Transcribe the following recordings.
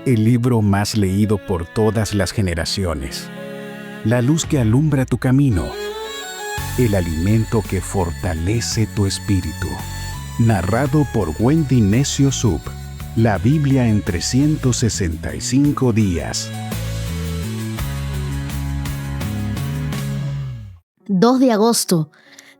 el libro más leído por todas las generaciones, la luz que alumbra tu camino, el alimento que fortalece tu espíritu. Narrado por Wendy Necio Sub, la Biblia en 365 días. 2 de agosto,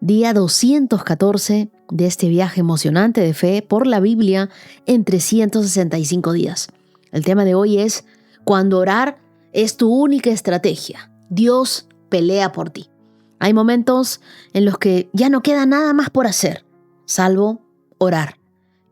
día 214 de este viaje emocionante de fe por la Biblia en 365 días. El tema de hoy es: cuando orar es tu única estrategia, Dios pelea por ti. Hay momentos en los que ya no queda nada más por hacer, salvo orar,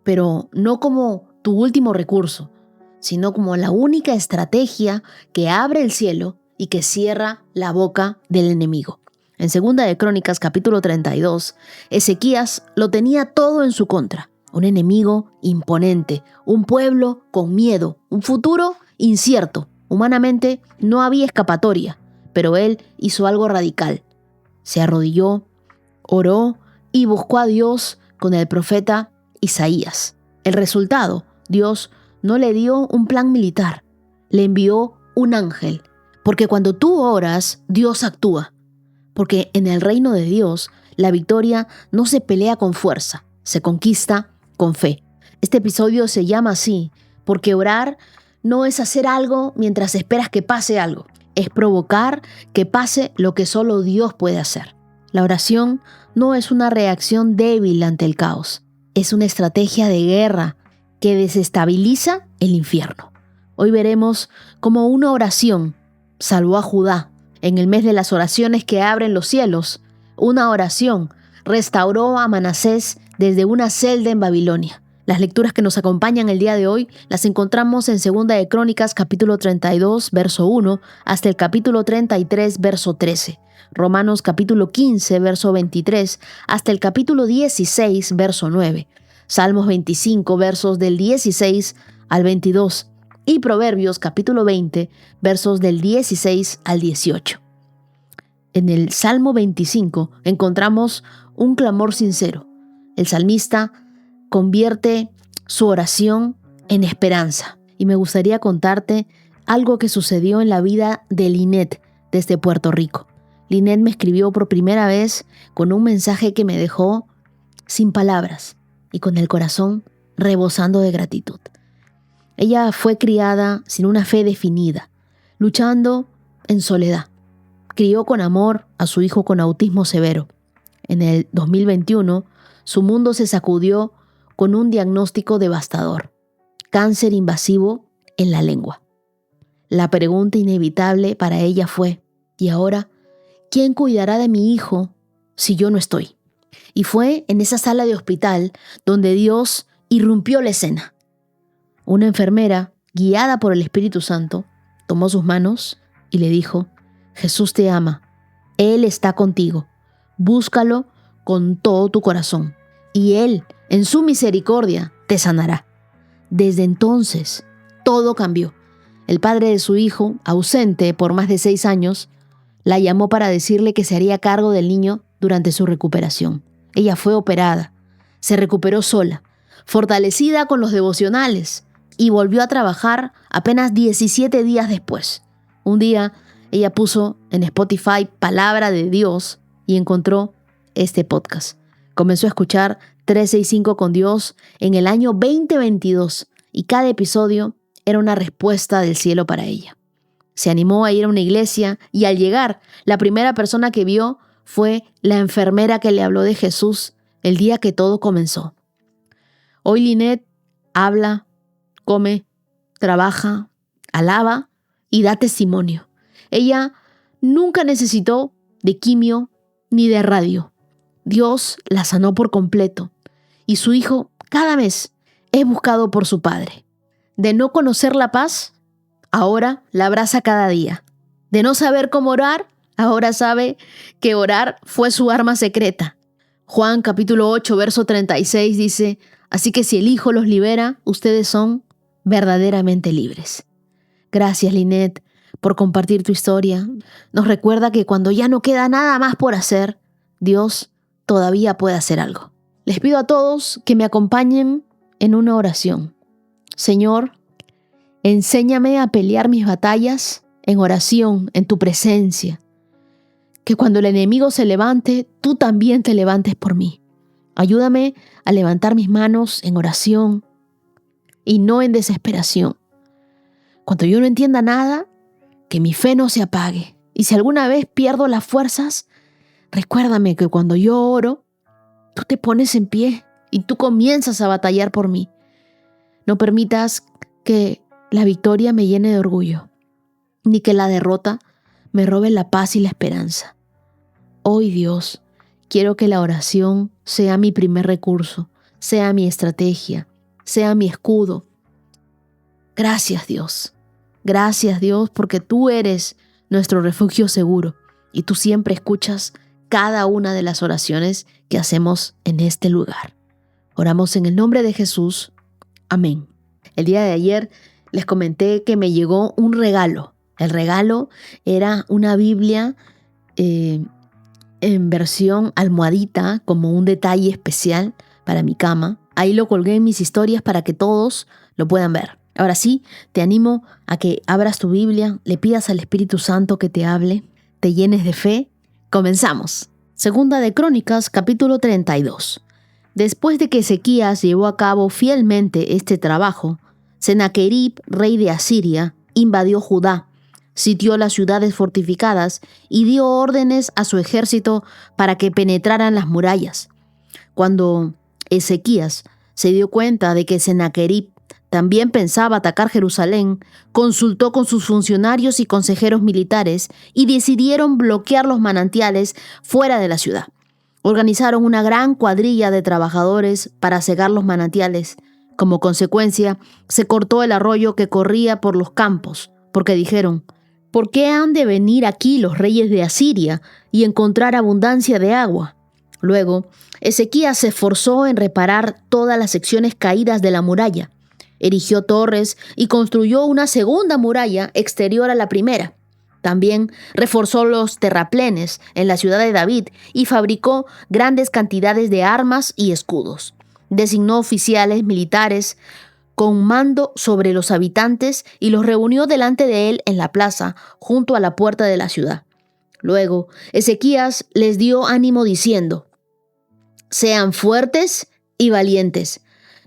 pero no como tu último recurso, sino como la única estrategia que abre el cielo y que cierra la boca del enemigo. En 2 de Crónicas, capítulo 32, Ezequías lo tenía todo en su contra. Un enemigo imponente, un pueblo con miedo, un futuro incierto. Humanamente no había escapatoria, pero él hizo algo radical. Se arrodilló, oró y buscó a Dios con el profeta Isaías. El resultado: Dios no le dio un plan militar, le envió un ángel. Porque cuando tú oras, Dios actúa. Porque en el reino de Dios, la victoria no se pelea con fuerza, se conquista con fe. Este episodio se llama así porque orar no es hacer algo mientras esperas que pase algo. Es provocar que pase lo que solo Dios puede hacer. La oración no es una reacción débil ante el caos. Es una estrategia de guerra que desestabiliza el infierno. Hoy veremos cómo una oración salvó a Judá. En el mes de las oraciones que abren los cielos, una oración restauró a Manasés desde una celda en Babilonia. Las lecturas que nos acompañan el día de hoy las encontramos en 2 de Crónicas, capítulo 32, verso 1, hasta el capítulo 33, verso 13. Romanos, capítulo 15, verso 23, hasta el capítulo 16, verso 9. Salmos 25, versos del 16 al 22. Y Proverbios, capítulo 20, versos del 16 al 18. En el Salmo 25 encontramos un clamor sincero. El salmista convierte su oración en esperanza. Y me gustaría contarte algo que sucedió en la vida de Linet desde Puerto Rico. Linet me escribió por primera vez con un mensaje que me dejó sin palabras y con el corazón rebosando de gratitud. Ella fue criada sin una fe definida, luchando en soledad. Crió con amor a su hijo con autismo severo. En el 2021, su mundo se sacudió con un diagnóstico devastador: cáncer invasivo en la lengua. La pregunta inevitable para ella fue: ¿y ahora quién cuidará de mi hijo si yo no estoy? Y fue en esa sala de hospital donde Dios irrumpió la escena. Una enfermera, guiada por el Espíritu Santo, tomó sus manos y le dijo: Jesús te ama, Él está contigo, búscalo con todo tu corazón y Él, en su misericordia, te sanará. Desde entonces, todo cambió. El padre de su hijo, ausente por más de 6 años, la llamó para decirle que se haría cargo del niño durante su recuperación. Ella fue operada, se recuperó sola, fortalecida con los devocionales, y volvió a trabajar apenas 17 días después. Un día, ella puso en Spotify Palabra de Dios y encontró este podcast. Comenzó a escuchar 365 con Dios en el año 2022 y cada episodio era una respuesta del cielo para ella. Se animó a ir a una iglesia y al llegar, la primera persona que vio fue la enfermera que le habló de Jesús el día que todo comenzó. Hoy Linet habla, come, trabaja, alaba y da testimonio. Ella nunca necesitó de quimio ni de radio. Dios la sanó por completo y su hijo cada mes es buscado por su padre. De no conocer la paz, ahora la abraza cada día. De no saber cómo orar, ahora sabe que orar fue su arma secreta. Juan capítulo 8, verso 36 dice: así que si el Hijo los libera, ustedes son verdaderamente libres. Gracias, Linet, por compartir tu historia. Nos recuerda que cuando ya no queda nada más por hacer, Dios todavía puede hacer algo. Les pido a todos que me acompañen en una oración. Señor, Enséñame a pelear mis batallas en oración, en tu presencia. Que cuando el enemigo se levante, tú también te levantes por mí. Ayúdame a levantar mis manos en oración y no en desesperación. Cuando yo no entienda nada, que mi fe no se apague. Y si alguna vez pierdo las fuerzas, recuérdame que cuando yo oro, tú te pones en pie y tú comienzas a batallar por mí. No permitas que la victoria me llene de orgullo, ni que la derrota me robe la paz y la esperanza. Hoy, Dios, quiero que la oración sea mi primer recurso, sea mi estrategia, sea mi escudo. Gracias, Dios. Gracias, Dios, porque tú eres nuestro refugio seguro y tú siempre escuchas cada una de las oraciones que hacemos en este lugar. Oramos en el nombre de Jesús. Amén. El día de ayer les comenté que me llegó un regalo. El regalo era una Biblia en versión almohadita, como un detalle especial para mi cama. Ahí lo colgué en mis historias para que todos lo puedan ver. Ahora sí, te animo a que abras tu Biblia, le pidas al Espíritu Santo que te hable, te llenes de fe. Comenzamos. Segunda de Crónicas, capítulo 32. Después de que Ezequías llevó a cabo fielmente este trabajo, Sennacherib, rey de Asiria, invadió Judá, sitió las ciudades fortificadas y dio órdenes a su ejército para que penetraran las murallas. Cuando Ezequías se dio cuenta de que Sennacherib también pensaba atacar Jerusalén, consultó con sus funcionarios y consejeros militares y decidieron bloquear los manantiales fuera de la ciudad. Organizaron una gran cuadrilla de trabajadores para cegar los manantiales. Como consecuencia, se cortó el arroyo que corría por los campos, porque dijeron: ¿por qué han de venir aquí los reyes de Asiria y encontrar abundancia de agua? Luego, Ezequías se esforzó en reparar todas las secciones caídas de la muralla. Erigió torres y construyó una segunda muralla exterior a la primera. También reforzó los terraplenes en la ciudad de David y fabricó grandes cantidades de armas y escudos. Designó oficiales militares con mando sobre los habitantes y los reunió delante de él en la plaza, junto a la puerta de la ciudad. Luego, Ezequías les dio ánimo diciendo: sean fuertes y valientes.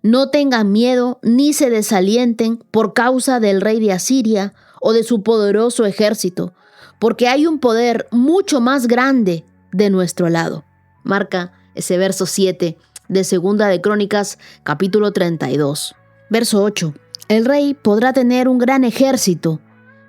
No tengan miedo ni se desalienten por causa del rey de Asiria o de su poderoso ejército, porque hay un poder mucho más grande de nuestro lado. Marca ese verso 7 de Segunda de Crónicas, capítulo 32. Verso 8. El rey podrá tener un gran ejército,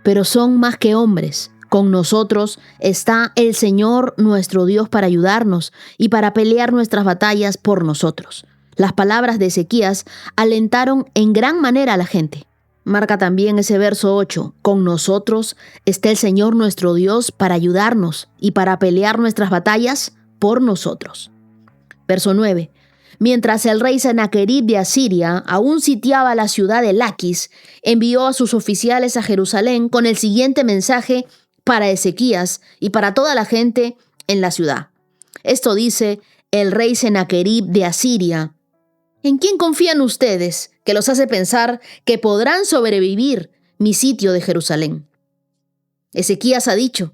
pero son más que hombres. Con nosotros está el Señor nuestro Dios para ayudarnos y para pelear nuestras batallas por nosotros. Las palabras de Ezequías alentaron en gran manera a la gente. Marca también ese verso 8. Con nosotros está el Señor nuestro Dios para ayudarnos y para pelear nuestras batallas por nosotros. Verso 9. Mientras el rey Sennacherib de Asiria aún sitiaba la ciudad de Laquis, envió a sus oficiales a Jerusalén con el siguiente mensaje para Ezequías y para toda la gente en la ciudad. Esto dice el rey Sennacherib de Asiria: ¿en quién confían ustedes que los hace pensar que podrán sobrevivir mi sitio de Jerusalén? Ezequías ha dicho: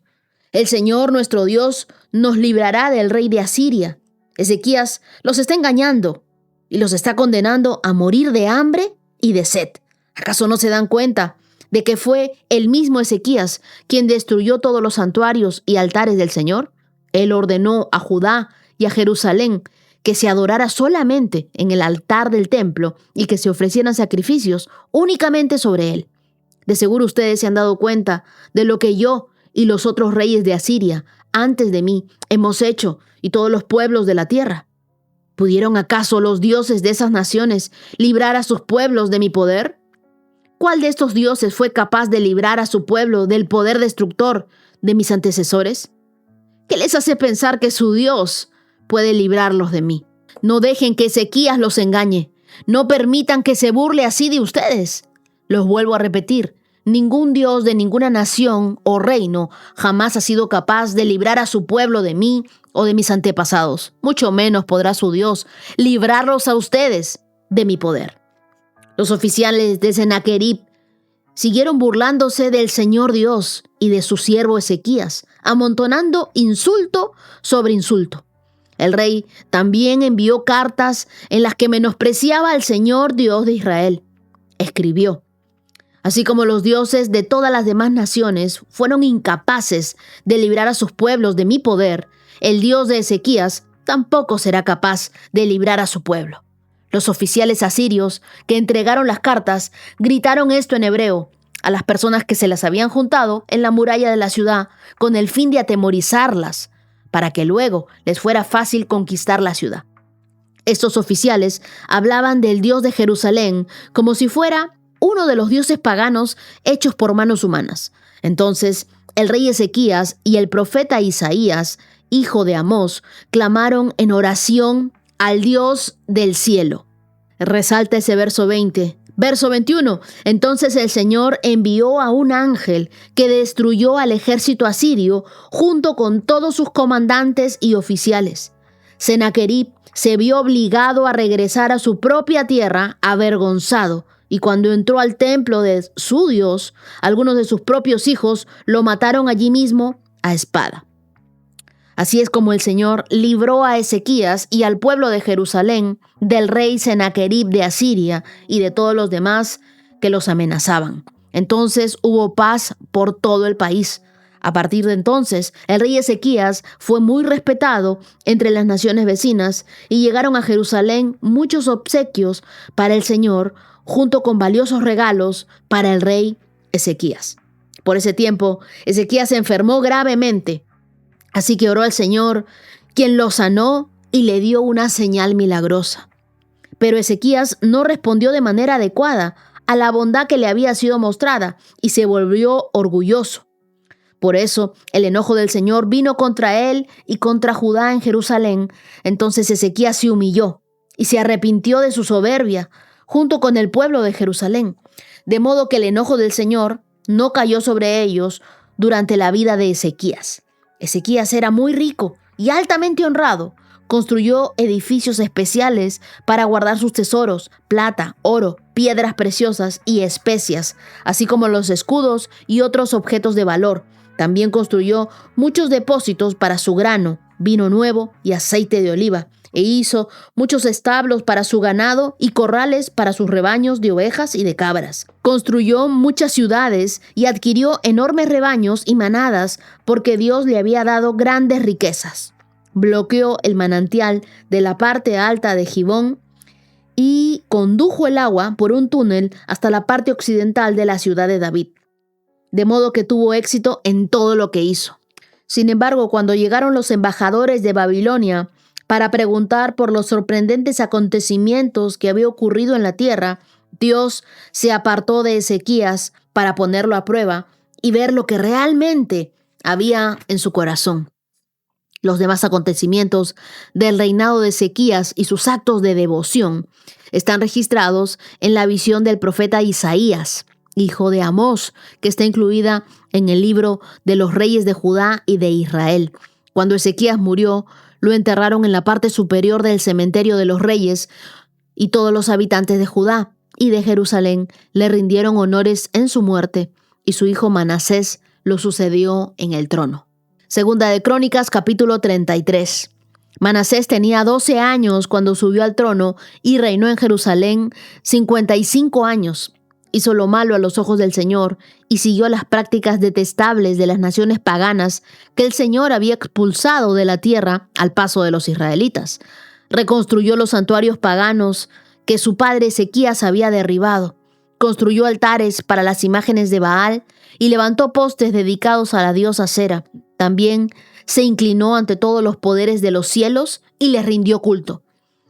el Señor nuestro Dios nos librará del rey de Asiria. Ezequías los está engañando y los está condenando a morir de hambre y de sed. ¿Acaso no se dan cuenta de que fue el mismo Ezequías quien destruyó todos los santuarios y altares del Señor? Él ordenó a Judá y a Jerusalén que se adorara solamente en el altar del templo y que se ofrecieran sacrificios únicamente sobre él. De seguro ustedes se han dado cuenta de lo que yo y los otros reyes de Asiria antes de mí hemos hecho y todos los pueblos de la tierra. ¿Pudieron acaso los dioses de esas naciones librar a sus pueblos de mi poder? ¿Cuál de estos dioses fue capaz de librar a su pueblo del poder destructor de mis antecesores? ¿Qué les hace pensar que su Dios puede librarlos de mí? No dejen que Ezequías los engañe. No permitan que se burle así de ustedes. Los vuelvo a repetir. Ningún Dios de ninguna nación o reino jamás ha sido capaz de librar a su pueblo de mí o de mis antepasados. Mucho menos podrá su Dios librarlos a ustedes de mi poder. Los oficiales de Sennacherib siguieron burlándose del Señor Dios y de su siervo Ezequías, amontonando insulto sobre insulto. El rey también envió cartas en las que menospreciaba al Señor Dios de Israel. Escribió: así como los dioses de todas las demás naciones fueron incapaces de librar a sus pueblos de mi poder, el Dios de Ezequías tampoco será capaz de librar a su pueblo. Los oficiales asirios que entregaron las cartas gritaron esto en hebreo a las personas que se las habían juntado en la muralla de la ciudad con el fin de atemorizarlas, para que luego les fuera fácil conquistar la ciudad. Estos oficiales hablaban del Dios de Jerusalén como si fuera uno de los dioses paganos hechos por manos humanas. Entonces, el rey Ezequías y el profeta Isaías, hijo de Amós, clamaron en oración al Dios del cielo. Resalta ese verso 20. Verso 21. Entonces el Señor envió a un ángel que destruyó al ejército asirio junto con todos sus comandantes y oficiales. Sennacherib se vio obligado a regresar a su propia tierra avergonzado, y cuando entró al templo de su Dios, algunos de sus propios hijos lo mataron allí mismo a espada. Así es como el Señor libró a Ezequías y al pueblo de Jerusalén del rey Sennacherib de Asiria y de todos los demás que los amenazaban. Entonces hubo paz por todo el país. A partir de entonces, el rey Ezequías fue muy respetado entre las naciones vecinas y llegaron a Jerusalén muchos obsequios para el Señor, junto con valiosos regalos para el rey Ezequías. Por ese tiempo, Ezequías se enfermó gravemente. Así que oró al Señor, quien lo sanó y le dio una señal milagrosa. Pero Ezequías no respondió de manera adecuada a la bondad que le había sido mostrada y se volvió orgulloso. Por eso el enojo del Señor vino contra él y contra Judá en Jerusalén. Entonces Ezequías se humilló y se arrepintió de su soberbia junto con el pueblo de Jerusalén, de modo que el enojo del Señor no cayó sobre ellos durante la vida de Ezequías. Ezequías era muy rico y altamente honrado. Construyó edificios especiales para guardar sus tesoros, plata, oro, piedras preciosas y especias, así como los escudos y otros objetos de valor. También construyó muchos depósitos para su grano, vino nuevo y aceite de oliva, e hizo muchos establos para su ganado y corrales para sus rebaños de ovejas y de cabras. Construyó muchas ciudades y adquirió enormes rebaños y manadas porque Dios le había dado grandes riquezas. Bloqueó el manantial de la parte alta de Gibón y condujo el agua por un túnel hasta la parte occidental de la ciudad de David, de modo que tuvo éxito en todo lo que hizo. Sin embargo, cuando llegaron los embajadores de Babilonia para preguntar por los sorprendentes acontecimientos que había ocurrido en la tierra, Dios se apartó de Ezequías para ponerlo a prueba y ver lo que realmente había en su corazón. Los demás acontecimientos del reinado de Ezequías y sus actos de devoción están registrados en la visión del profeta Isaías, hijo de Amós, que está incluida en el libro de los reyes de Judá y de Israel. Cuando Ezequías murió, lo enterraron en la parte superior del cementerio de los reyes, y todos los habitantes de Judá y de Jerusalén le rindieron honores en su muerte, y su hijo Manasés lo sucedió en el trono. Segunda de Crónicas, capítulo 33. Manasés tenía 12 años cuando subió al trono y reinó en Jerusalén 55 años. Hizo lo malo a los ojos del Señor y siguió las prácticas detestables de las naciones paganas que el Señor había expulsado de la tierra al paso de los israelitas. Reconstruyó los santuarios paganos que su padre Ezequías había derribado. Construyó altares para las imágenes de Baal y levantó postes dedicados a la diosa Acera. También se inclinó ante todos los poderes de los cielos y les rindió culto.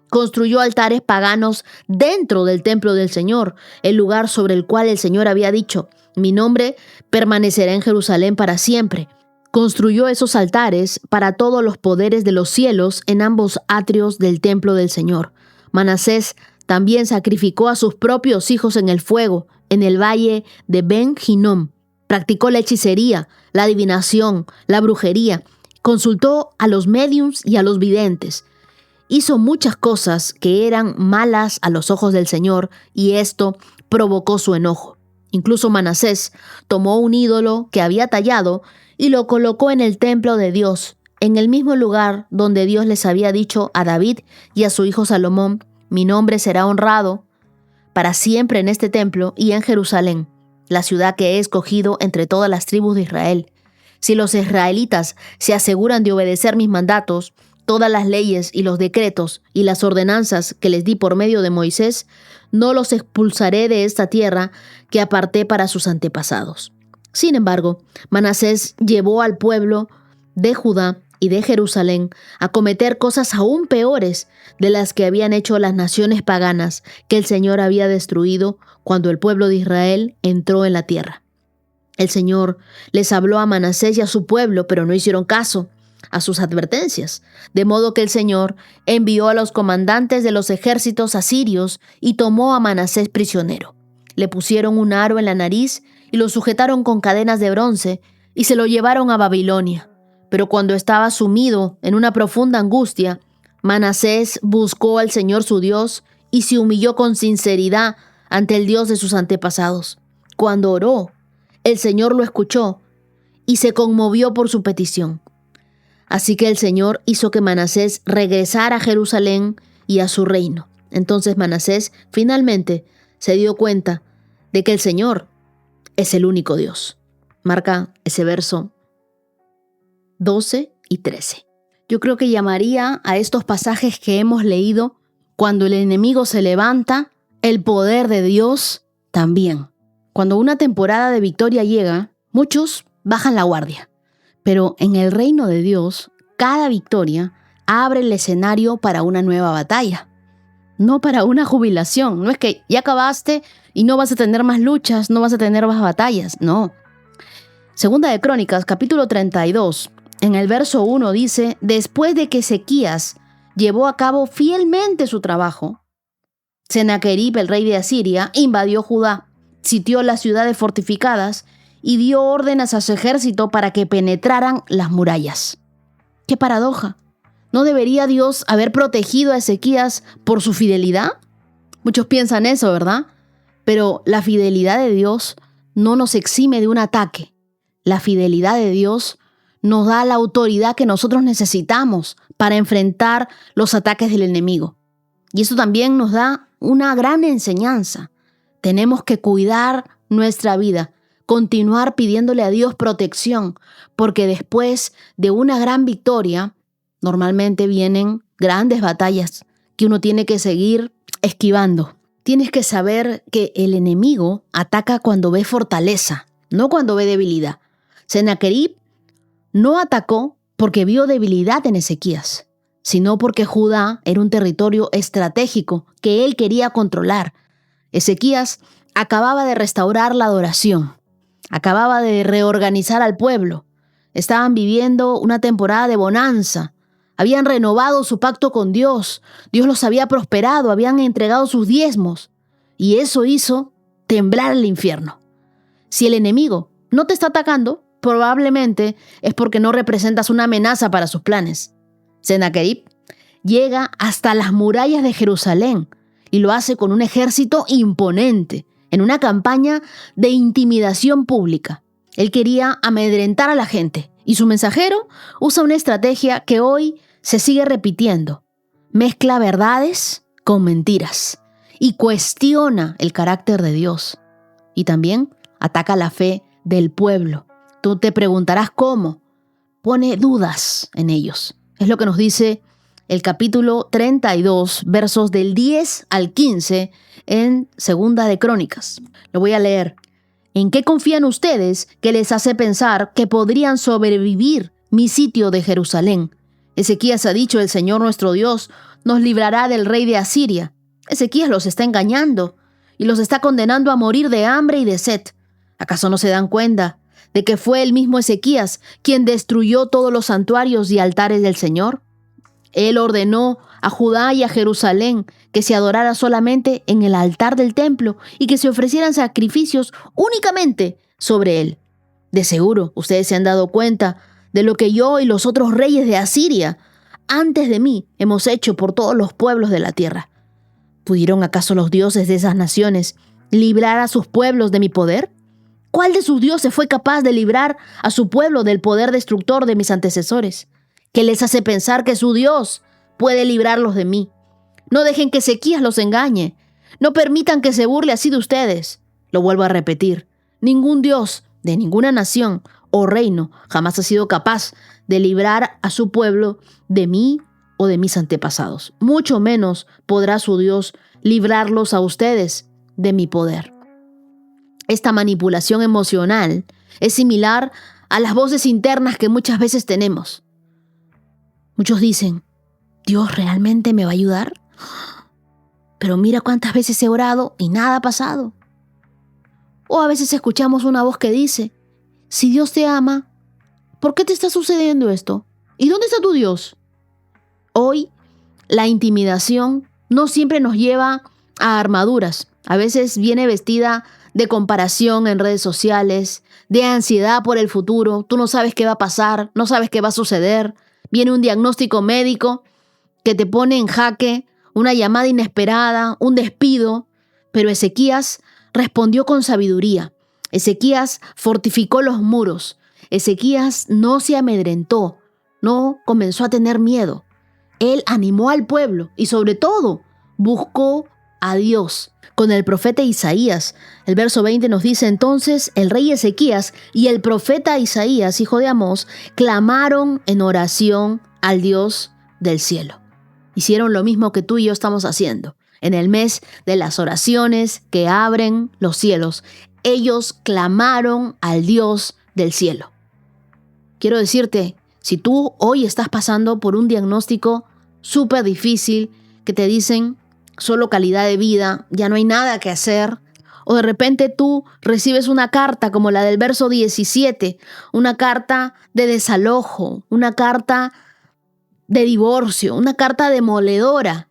Construyó altares paganos dentro del templo del Señor, el lugar sobre el cual el Señor había dicho: mi nombre permanecerá en Jerusalén para siempre. Construyó esos altares para todos los poderes de los cielos en ambos atrios del templo del Señor. Manasés también sacrificó a sus propios hijos en el fuego, en el valle de Ben Hinnom. Practicó la hechicería, la adivinación, la brujería. Consultó a los médiums y a los videntes. Hizo muchas cosas que eran malas a los ojos del Señor, y esto provocó su enojo. Incluso Manasés tomó un ídolo que había tallado y lo colocó en el templo de Dios, en el mismo lugar donde Dios les había dicho a David y a su hijo Salomón: mi nombre será honrado para siempre en este templo y en Jerusalén, la ciudad que he escogido entre todas las tribus de Israel. Si los israelitas se aseguran de obedecer mis mandatos, todas las leyes y los decretos y las ordenanzas que les di por medio de Moisés, no los expulsaré de esta tierra que aparté para sus antepasados. Sin embargo, Manasés llevó al pueblo de Judá y de Jerusalén a cometer cosas aún peores de las que habían hecho las naciones paganas que el Señor había destruido cuando el pueblo de Israel entró en la tierra. El Señor les habló a Manasés y a su pueblo, pero no hicieron caso a sus advertencias, de modo que el Señor envió a los comandantes de los ejércitos asirios y tomó a Manasés prisionero. Le pusieron un aro en la nariz y lo sujetaron con cadenas de bronce y se lo llevaron a Babilonia. Pero cuando estaba sumido en una profunda angustia, Manasés buscó al Señor su Dios y se humilló con sinceridad ante el Dios de sus antepasados. Cuando oró, el Señor lo escuchó y se conmovió por su petición. Así que el Señor hizo que Manasés regresara a Jerusalén y a su reino. Entonces Manasés finalmente se dio cuenta de que el Señor es el único Dios. Marca ese verso 12 y 13. Yo creo que llamaría a estos pasajes que hemos leído: cuando el enemigo se levanta, el poder de Dios también. Cuando una temporada de victoria llega, muchos bajan la guardia. Pero en el reino de Dios, cada victoria abre el escenario para una nueva batalla. No para una jubilación. No es que ya acabaste y no vas a tener más luchas, no vas a tener más batallas. No. Segunda de Crónicas, capítulo 32, en el verso 1 dice: después de que Ezequías llevó a cabo fielmente su trabajo, Sennacherib, el rey de Asiria, invadió Judá, sitió las ciudades fortificadas y dio órdenes a su ejército para que penetraran las murallas. ¡Qué paradoja! ¿No debería Dios haber protegido a Ezequías por su fidelidad? Muchos piensan eso, ¿verdad? Pero la fidelidad de Dios no nos exime de un ataque. La fidelidad de Dios nos da la autoridad que nosotros necesitamos para enfrentar los ataques del enemigo. Y eso también nos da una gran enseñanza. Tenemos que cuidar nuestra vida, continuar pidiéndole a Dios protección, porque después de una gran victoria, normalmente vienen grandes batallas que uno tiene que seguir esquivando. Tienes que saber que el enemigo ataca cuando ve fortaleza, no cuando ve debilidad. Sennacherib no atacó porque vio debilidad en Ezequías, sino porque Judá era un territorio estratégico que él quería controlar. Ezequías acababa de restaurar la adoración, acababa de reorganizar al pueblo. Estaban viviendo una temporada de bonanza. Habían renovado su pacto con Dios. Dios los había prosperado, habían entregado sus diezmos. Y eso hizo temblar el infierno. Si el enemigo no te está atacando, probablemente es porque no representas una amenaza para sus planes. Sennacherib llega hasta las murallas de Jerusalén y lo hace con un ejército imponente, en una campaña de intimidación pública. Él quería amedrentar a la gente y su mensajero usa una estrategia que hoy se sigue repitiendo. Mezcla verdades con mentiras y cuestiona el carácter de Dios. Y también ataca la fe del pueblo. Tú te preguntarás cómo. Pone dudas en ellos. Es lo que nos dice el capítulo 32, versos del 10 al 15 en Segunda de Crónicas. Lo voy a leer. ¿En qué confían ustedes que les hace pensar que podrían sobrevivir mi sitio de Jerusalén? Ezequías ha dicho: el Señor nuestro Dios nos librará del rey de Asiria. Ezequías los está engañando y los está condenando a morir de hambre y de sed. ¿Acaso no se dan cuenta de que fue el mismo Ezequías quien destruyó todos los santuarios y altares del Señor? Él ordenó a Judá y a Jerusalén que se adorara solamente en el altar del templo y que se ofrecieran sacrificios únicamente sobre él. De seguro, ustedes se han dado cuenta de lo que yo y los otros reyes de Asiria, antes de mí, hemos hecho por todos los pueblos de la tierra. ¿Pudieron acaso los dioses de esas naciones librar a sus pueblos de mi poder? ¿Cuál de sus dioses fue capaz de librar a su pueblo del poder destructor de mis antecesores? ¿Qué les hace pensar que su Dios puede librarlos de mí? No dejen que Ezequías los engañe. No permitan que se burle así de ustedes. Lo vuelvo a repetir. Ningún Dios de ninguna nación o reino jamás ha sido capaz de librar a su pueblo de mí o de mis antepasados. Mucho menos podrá su Dios librarlos a ustedes de mi poder. Esta manipulación emocional es similar a las voces internas que muchas veces tenemos. Muchos dicen, ¿Dios realmente me va a ayudar? Pero mira cuántas veces he orado y nada ha pasado. O a veces escuchamos una voz que dice, si Dios te ama, ¿por qué te está sucediendo esto? ¿Y dónde está tu Dios? Hoy, la intimidación no siempre nos lleva a armaduras. A veces viene vestida de comparación en redes sociales, de ansiedad por el futuro. Tú no sabes qué va a pasar, no sabes qué va a suceder. Viene un diagnóstico médico que te pone en jaque, una llamada inesperada, un despido. Pero Ezequías respondió con sabiduría. Ezequías fortificó los muros. Ezequías no se amedrentó, no comenzó a tener miedo. Él animó al pueblo y sobre todo buscó a Dios. Con el profeta Isaías, el verso 20 nos dice, entonces el rey Ezequías y el profeta Isaías, hijo de Amós, clamaron en oración al Dios del cielo. Hicieron lo mismo que tú y yo estamos haciendo. En el mes de las oraciones que abren los cielos, ellos clamaron al Dios del cielo. Quiero decirte, si tú hoy estás pasando por un diagnóstico súper difícil, que te dicen solo calidad de vida, ya no hay nada que hacer, o de repente tú recibes una carta como la del verso 17, una carta de desalojo, una carta de divorcio, una carta demoledora,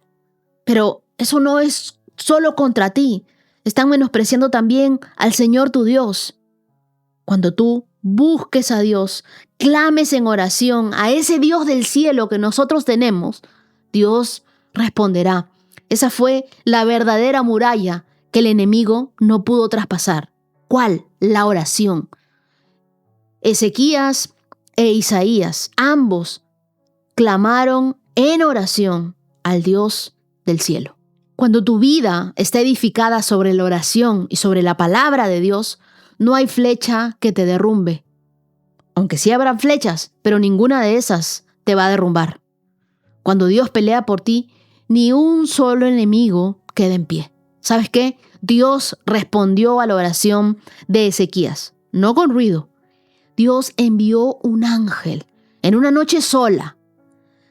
pero eso no es solo contra ti. Están menospreciando también al Señor tu Dios. Cuando tú busques a Dios, clames en oración a ese Dios del cielo que nosotros tenemos, Dios responderá. Esa fue la verdadera muralla que el enemigo no pudo traspasar. ¿Cuál? La oración. Ezequías e Isaías, ambos clamaron en oración al Dios del cielo. Cuando tu vida está edificada sobre la oración y sobre la palabra de Dios, no hay flecha que te derrumbe. Aunque sí habrán flechas, pero ninguna de esas te va a derrumbar. Cuando Dios pelea por ti, ni un solo enemigo queda en pie. ¿Sabes qué? Dios respondió a la oración de Ezequías, no con ruido. Dios envió un ángel en una noche sola,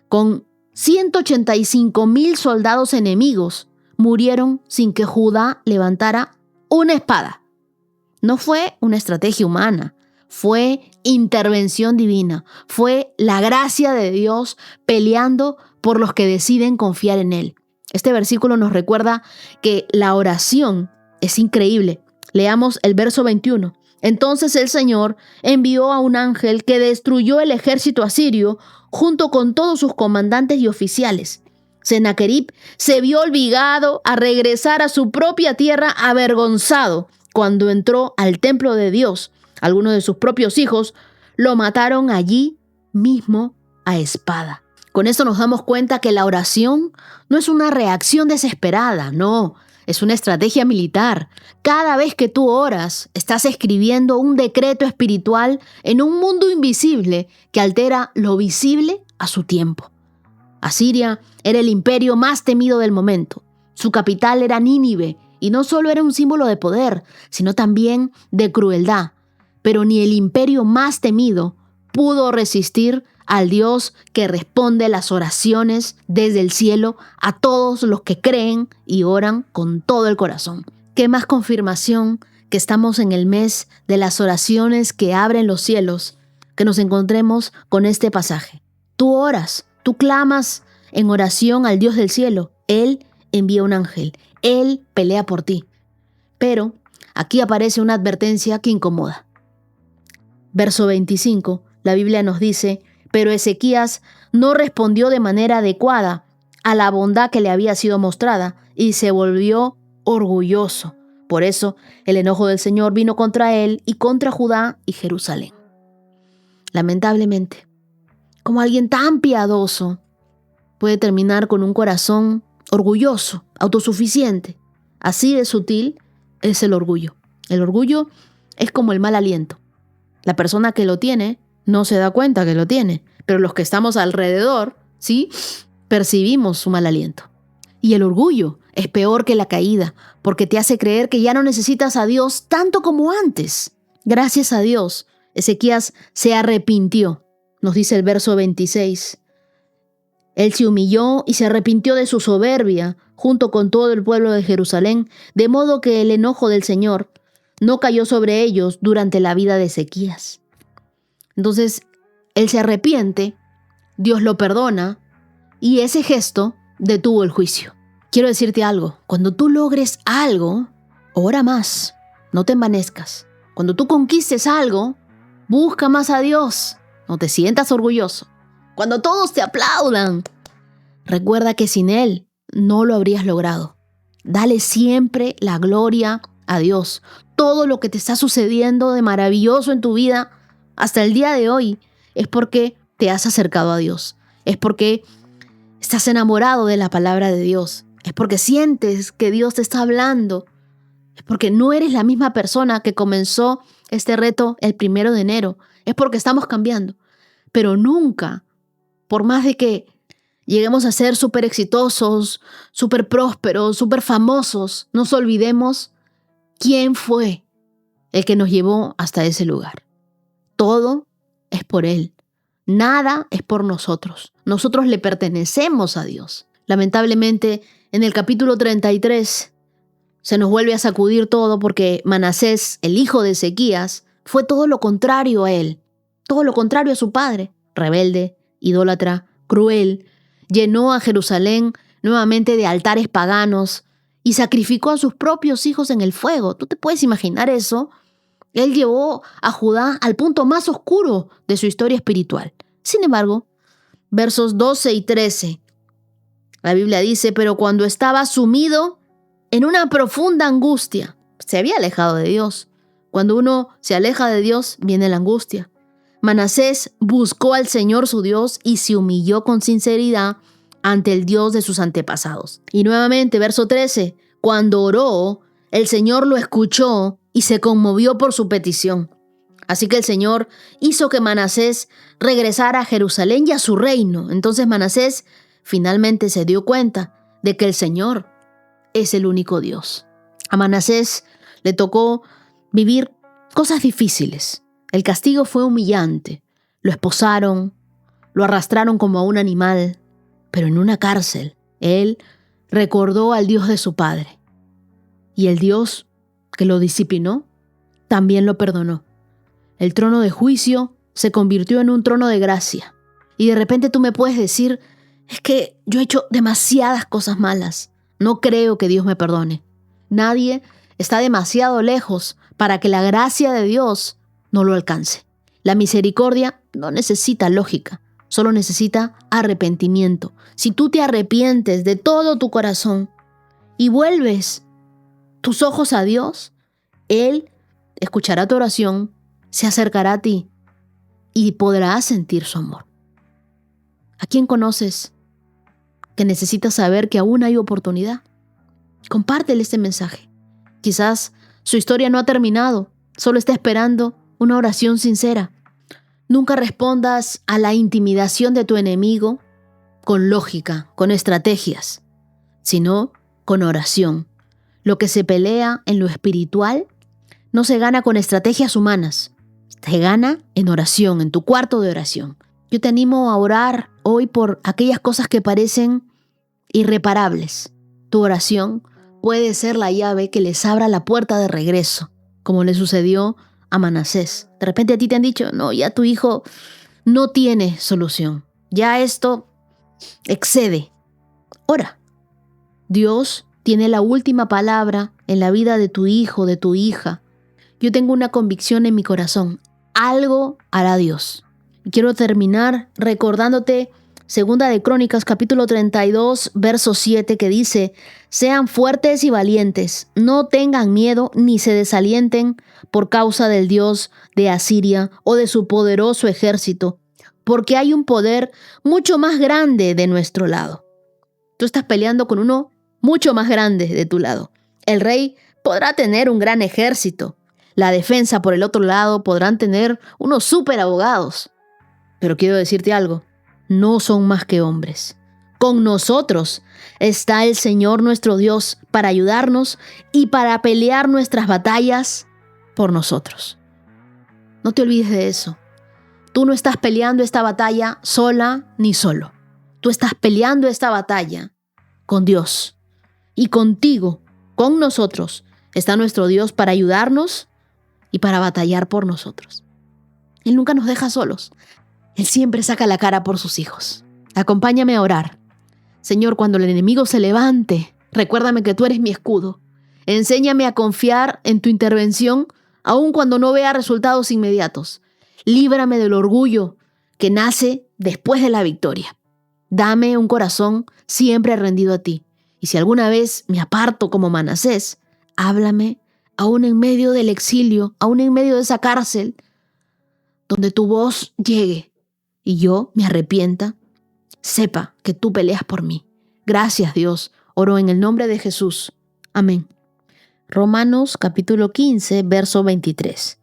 con 185,000 soldados enemigos. Murieron sin que Judá levantara una espada. No fue una estrategia humana, fue intervención divina, fue la gracia de Dios peleando por los que deciden confiar en Él. Este versículo nos recuerda que la oración es increíble. Leamos el verso 21. Entonces el Señor envió a un ángel que destruyó el ejército asirio junto con todos sus comandantes y oficiales. Sennacherib se vio obligado a regresar a su propia tierra avergonzado cuando entró al templo de Dios. Algunos de sus propios hijos lo mataron allí mismo a espada. Con esto nos damos cuenta que la oración no es una reacción desesperada, no, es una estrategia militar. Cada vez que tú oras, estás escribiendo un decreto espiritual en un mundo invisible que altera lo visible a su tiempo. Asiria era el imperio más temido del momento. Su capital era Nínive, y no solo era un símbolo de poder, sino también de crueldad. Pero ni el imperio más temido pudo resistir al Dios que responde las oraciones desde el cielo a todos los que creen y oran con todo el corazón. ¿Qué más confirmación que estamos en el mes de las oraciones que abren los cielos, que nos encontremos con este pasaje? Tú oras, tú clamas en oración al Dios del cielo. Él envía un ángel, Él pelea por ti. Pero aquí aparece una advertencia que incomoda. Verso 25, la Biblia nos dice: pero Ezequías no respondió de manera adecuada a la bondad que le había sido mostrada y se volvió orgulloso. Por eso el enojo del Señor vino contra él y contra Judá y Jerusalén. Lamentablemente, como alguien tan piadoso puede terminar con un corazón orgulloso, autosuficiente. Así de sutil es el orgullo. El orgullo es como el mal aliento. La persona que lo tiene no se da cuenta que lo tiene, pero los que estamos alrededor, sí, percibimos su mal aliento. Y el orgullo es peor que la caída, porque te hace creer que ya no necesitas a Dios tanto como antes. Gracias a Dios, Ezequías se arrepintió. Nos dice el verso 26. Él se humilló y se arrepintió de su soberbia junto con todo el pueblo de Jerusalén, de modo que el enojo del Señor no cayó sobre ellos durante la vida de Ezequías. Entonces, él se arrepiente, Dios lo perdona y ese gesto detuvo el juicio. Quiero decirte algo, cuando tú logres algo, ora más, no te envanezcas. Cuando tú conquistes algo, busca más a Dios, no te sientas orgulloso. Cuando todos te aplaudan, recuerda que sin Él no lo habrías logrado. Dale siempre la gloria a Dios. Todo lo que te está sucediendo de maravilloso en tu vida hasta el día de hoy es porque te has acercado a Dios. Es porque estás enamorado de la palabra de Dios. Es porque sientes que Dios te está hablando. Es porque no eres la misma persona que comenzó este reto el 1 de enero. Es porque estamos cambiando. Pero nunca, por más de que lleguemos a ser súper exitosos, súper prósperos, súper famosos, no nos olvidemos quién fue el que nos llevó hasta ese lugar. Todo es por Él. Nada es por nosotros. Nosotros le pertenecemos a Dios. Lamentablemente, en el capítulo 33 se nos vuelve a sacudir todo porque Manasés, el hijo de Ezequías, fue todo lo contrario a él. Todo lo contrario a su padre. Rebelde, idólatra, cruel. Llenó a Jerusalén nuevamente de altares paganos y sacrificó a sus propios hijos en el fuego. ¿Tú te puedes imaginar eso? Él llevó a Judá al punto más oscuro de su historia espiritual. Sin embargo, versos 12 y 13, la Biblia dice, pero cuando estaba sumido en una profunda angustia, se había alejado de Dios. Cuando uno se aleja de Dios, viene la angustia. Manasés buscó al Señor su Dios y se humilló con sinceridad ante el Dios de sus antepasados. Y nuevamente, verso 13, cuando oró, el Señor lo escuchó y se conmovió por su petición. Así que el Señor hizo que Manasés regresara a Jerusalén y a su reino. Entonces Manasés finalmente se dio cuenta de que el Señor es el único Dios. A Manasés le tocó vivir cosas difíciles. El castigo fue humillante. Lo esposaron, lo arrastraron como a un animal, pero en una cárcel. Él recordó al Dios de su padre. Y el Dios que lo disciplinó también lo perdonó. El trono de juicio se convirtió en un trono de gracia. Y de repente tú me puedes decir, es que yo he hecho demasiadas cosas malas. No creo que Dios me perdone. Nadie está demasiado lejos para que la gracia de Dios no lo alcance. La misericordia no necesita lógica, solo necesita arrepentimiento. Si tú te arrepientes de todo tu corazón y vuelves tus ojos a Dios, Él escuchará tu oración, se acercará a ti y podrás sentir su amor. ¿A quién conoces que necesita saber que aún hay oportunidad? Compártele este mensaje. Quizás su historia no ha terminado, solo está esperando una oración sincera. Nunca respondas a la intimidación de tu enemigo con lógica, con estrategias, sino con oración. Lo que se pelea en lo espiritual no se gana con estrategias humanas, se gana en oración, en tu cuarto de oración. Yo te animo a orar hoy por aquellas cosas que parecen irreparables. Tu oración puede ser la llave que les abra la puerta de regreso, como le sucedió a Manasés. De repente a ti te han dicho, no, ya tu hijo no tiene solución. Ya esto excede. Ora. Dios tiene la última palabra en la vida de tu hijo, de tu hija. Yo tengo una convicción en mi corazón. Algo hará Dios. Y quiero terminar recordándote Segunda de Crónicas, capítulo 32, verso 7, que dice: sean fuertes y valientes, no tengan miedo ni se desalienten por causa del Dios de Asiria o de su poderoso ejército, porque hay un poder mucho más grande de nuestro lado. Tú estás peleando con uno mucho más grande de tu lado. El rey podrá tener un gran ejército. La defensa por el otro lado podrán tener unos súper abogados. Pero quiero decirte algo. No son más que hombres. Con nosotros está el Señor nuestro Dios para ayudarnos y para pelear nuestras batallas por nosotros. No te olvides de eso. Tú no estás peleando esta batalla sola ni solo. Tú estás peleando esta batalla con Dios. Y contigo, con nosotros, está nuestro Dios para ayudarnos y para batallar por nosotros. Él nunca nos deja solos. Él siempre saca la cara por sus hijos. Acompáñame a orar. Señor, cuando el enemigo se levante, recuérdame que tú eres mi escudo. Enséñame a confiar en tu intervención, aun cuando no vea resultados inmediatos. Líbrame del orgullo que nace después de la victoria. Dame un corazón siempre rendido a ti. Y si alguna vez me aparto como Manasés, háblame aún en medio del exilio, aún en medio de esa cárcel, donde tu voz llegue y yo me arrepienta, sepa que tú peleas por mí. Gracias, Dios. Oro en el nombre de Jesús. Amén. Romanos capítulo 15, verso 23.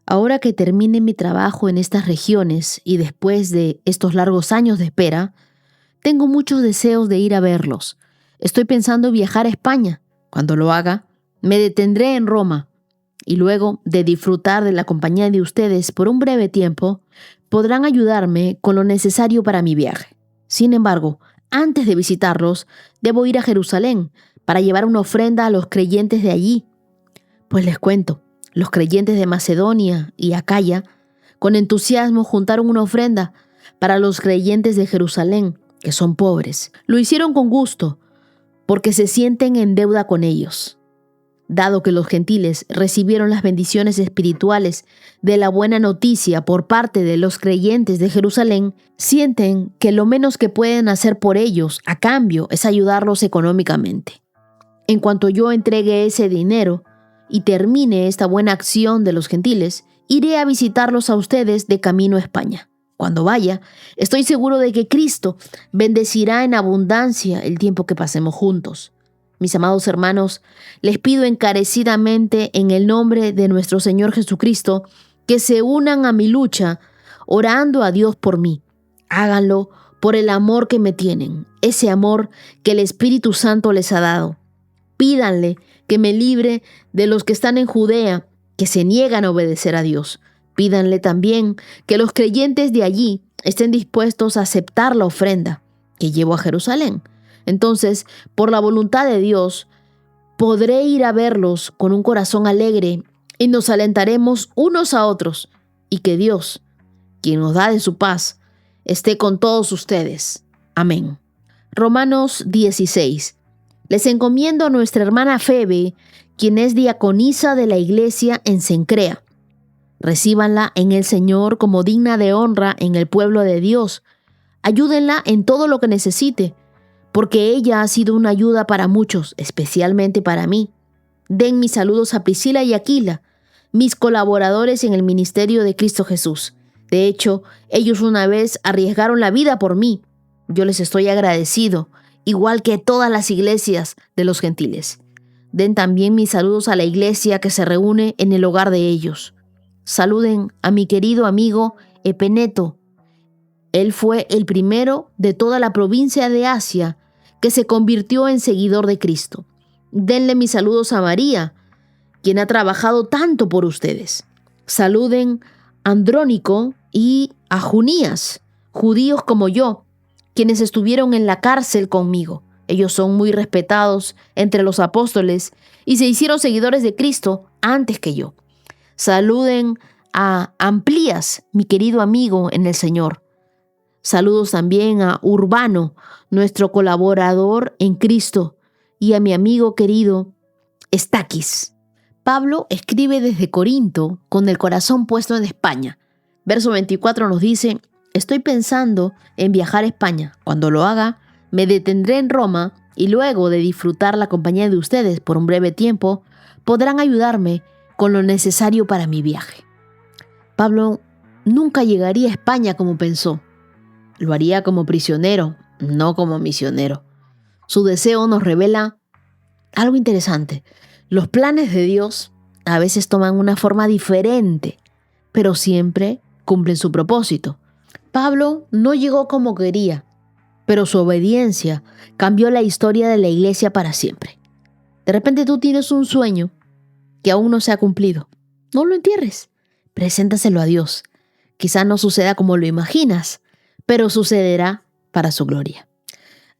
Ahora que termine mi trabajo en estas regiones y después de estos largos años de espera, tengo muchos deseos de ir a verlos. Estoy pensando viajar a España. Cuando lo haga, me detendré en Roma y luego de disfrutar de la compañía de ustedes por un breve tiempo, podrán ayudarme con lo necesario para mi viaje. Sin embargo, antes de visitarlos, debo ir a Jerusalén para llevar una ofrenda a los creyentes de allí. Pues les cuento, los creyentes de Macedonia y Acaya, con entusiasmo juntaron una ofrenda para los creyentes de Jerusalén, que son pobres. Lo hicieron con gusto, porque se sienten en deuda con ellos. Dado que los gentiles recibieron las bendiciones espirituales de la buena noticia por parte de los creyentes de Jerusalén, sienten que lo menos que pueden hacer por ellos a cambio es ayudarlos económicamente. En cuanto yo entregue ese dinero y termine esta buena acción de los gentiles, iré a visitarlos a ustedes de camino a España. Cuando vaya, estoy seguro de que Cristo bendecirá en abundancia el tiempo que pasemos juntos. Mis amados hermanos, les pido encarecidamente en el nombre de nuestro Señor Jesucristo que se unan a mi lucha orando a Dios por mí. Háganlo por el amor que me tienen, ese amor que el Espíritu Santo les ha dado. Pídanle que me libre de los que están en Judea, que se niegan a obedecer a Dios. Pídanle también que los creyentes de allí estén dispuestos a aceptar la ofrenda que llevo a Jerusalén. Entonces, por la voluntad de Dios, podré ir a verlos con un corazón alegre y nos alentaremos unos a otros, y que Dios, quien nos da de su paz, esté con todos ustedes. Amén. Romanos 16. Les encomiendo a nuestra hermana Febe, quien es diaconisa de la iglesia en Cencrea. Recíbanla en el Señor como digna de honra en el pueblo de Dios. Ayúdenla en todo lo que necesite, porque ella ha sido una ayuda para muchos, especialmente para mí. Den mis saludos a Priscila y Aquila, mis colaboradores en el ministerio de Cristo Jesús. De hecho, ellos una vez arriesgaron la vida por mí. Yo les estoy agradecido, igual que todas las iglesias de los gentiles. Den también mis saludos a la iglesia que se reúne en el hogar de ellos. Saluden a mi querido amigo Epeneto. Él fue el primero de toda la provincia de Asia que se convirtió en seguidor de Cristo. Denle mis saludos a María, quien ha trabajado tanto por ustedes. Saluden a Andrónico y a Junías, judíos como yo, quienes estuvieron en la cárcel conmigo. Ellos son muy respetados entre los apóstoles y se hicieron seguidores de Cristo antes que yo. Saluden a Amplías, mi querido amigo en el Señor. Saludos también a Urbano, nuestro colaborador en Cristo, y a mi amigo querido Estaquis. Pablo escribe desde Corinto con el corazón puesto en España. Verso 24 nos dice: Estoy pensando en viajar a España. Cuando lo haga, me detendré en Roma y luego de disfrutar la compañía de ustedes por un breve tiempo, podrán ayudarme con lo necesario para mi viaje. Pablo nunca llegaría a España como pensó. Lo haría como prisionero, no como misionero. Su deseo nos revela algo interesante. Los planes de Dios a veces toman una forma diferente, pero siempre cumplen su propósito. Pablo no llegó como quería, pero su obediencia cambió la historia de la iglesia para siempre. De repente tú tienes un sueño que aún no se ha cumplido. No lo entierres. Preséntaselo a Dios. Quizá no suceda como lo imaginas, pero sucederá para su gloria.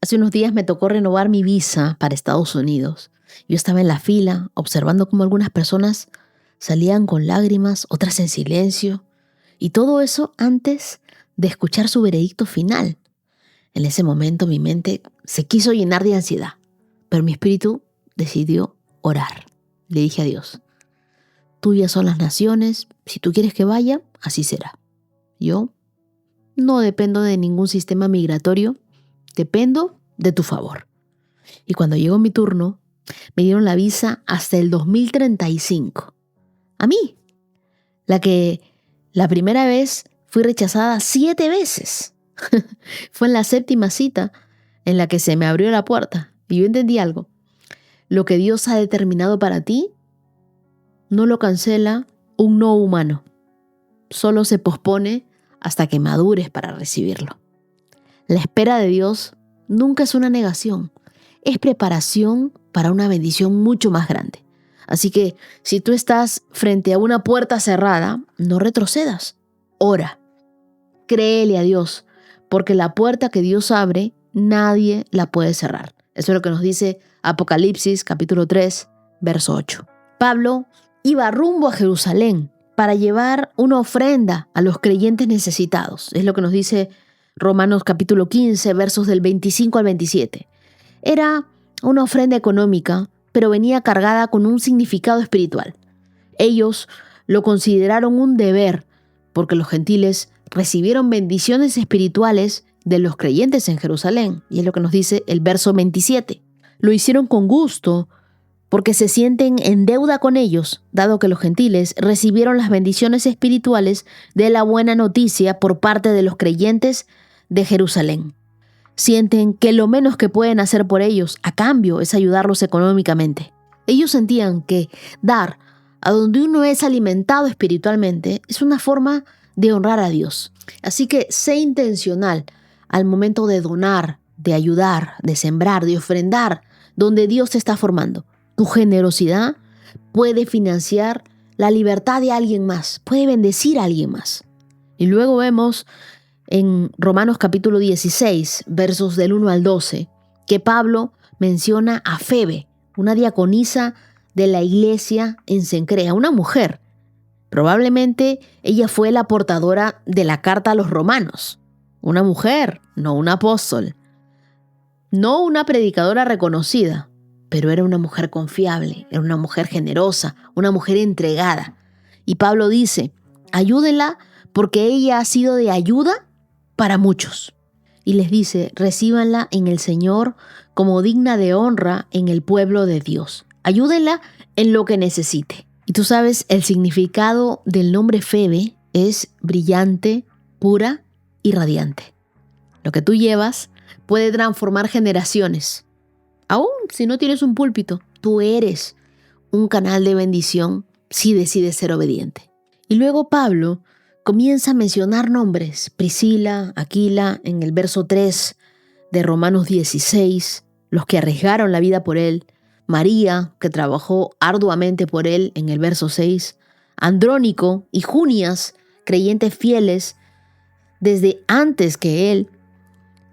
Hace unos días me tocó renovar mi visa para Estados Unidos. Yo estaba en la fila observando cómo algunas personas salían con lágrimas, otras en silencio, y todo eso antes de escuchar su veredicto final. En ese momento mi mente se quiso llenar de ansiedad, pero mi espíritu decidió orar. Le dije a Dios: tuyas son las naciones, si tú quieres que vaya, así será. Yo no dependo de ningún sistema migratorio, dependo de tu favor. Y cuando llegó mi turno, me dieron la visa hasta el 2035. A mí, la primera vez fui rechazada 7 veces. Fue en la 7ª cita en la que se me abrió la puerta. Y yo entendí algo. Lo que Dios ha determinado para ti no lo cancela un no humano. Solo se pospone hasta que madures para recibirlo. La espera de Dios nunca es una negación, es preparación para una bendición mucho más grande. Así que si tú estás frente a una puerta cerrada, no retrocedas. Ora, créele a Dios, porque la puerta que Dios abre, nadie la puede cerrar. Eso es lo que nos dice Apocalipsis capítulo 3, verso 8. Pablo iba rumbo a Jerusalén para llevar una ofrenda a los creyentes necesitados. Es lo que nos dice Romanos capítulo 15, versos del 25 al 27. Era una ofrenda económica, pero venía cargada con un significado espiritual. Ellos lo consideraron un deber, porque los gentiles recibieron bendiciones espirituales de los creyentes en Jerusalén. Y es lo que nos dice el verso 27. Lo hicieron con gusto, porque se sienten en deuda con ellos, dado que los gentiles recibieron las bendiciones espirituales de la buena noticia por parte de los creyentes de Jerusalén. Sienten que lo menos que pueden hacer por ellos a cambio es ayudarlos económicamente. Ellos sentían que dar a donde uno es alimentado espiritualmente es una forma de honrar a Dios. Así que sé intencional al momento de donar, de ayudar, de sembrar, de ofrendar, donde Dios te está formando. Tu generosidad puede financiar la libertad de alguien más, puede bendecir a alguien más. Y luego vemos en Romanos capítulo 16, versos del 1 al 12, que Pablo menciona a Febe, una diaconisa de la iglesia en Cencrea, una mujer. Probablemente ella fue la portadora de la carta a los romanos. Una mujer, no un apóstol. No una predicadora reconocida, pero era una mujer confiable, era una mujer generosa, una mujer entregada. Y Pablo dice: ayúdenla porque ella ha sido de ayuda para muchos. Y les dice: recíbanla en el Señor como digna de honra en el pueblo de Dios. Ayúdenla en lo que necesite. Y tú sabes, el significado del nombre Febe es brillante, pura y radiante. Lo que tú llevas puede transformar generaciones. Aún si no tienes un púlpito, tú eres un canal de bendición si decides ser obediente. Y luego Pablo comienza a mencionar nombres: Priscila, Aquila, en el verso 3 de Romanos 16, los que arriesgaron la vida por él; María, que trabajó arduamente por él, en el verso 6, Andrónico y Junias, creyentes fieles desde antes que él,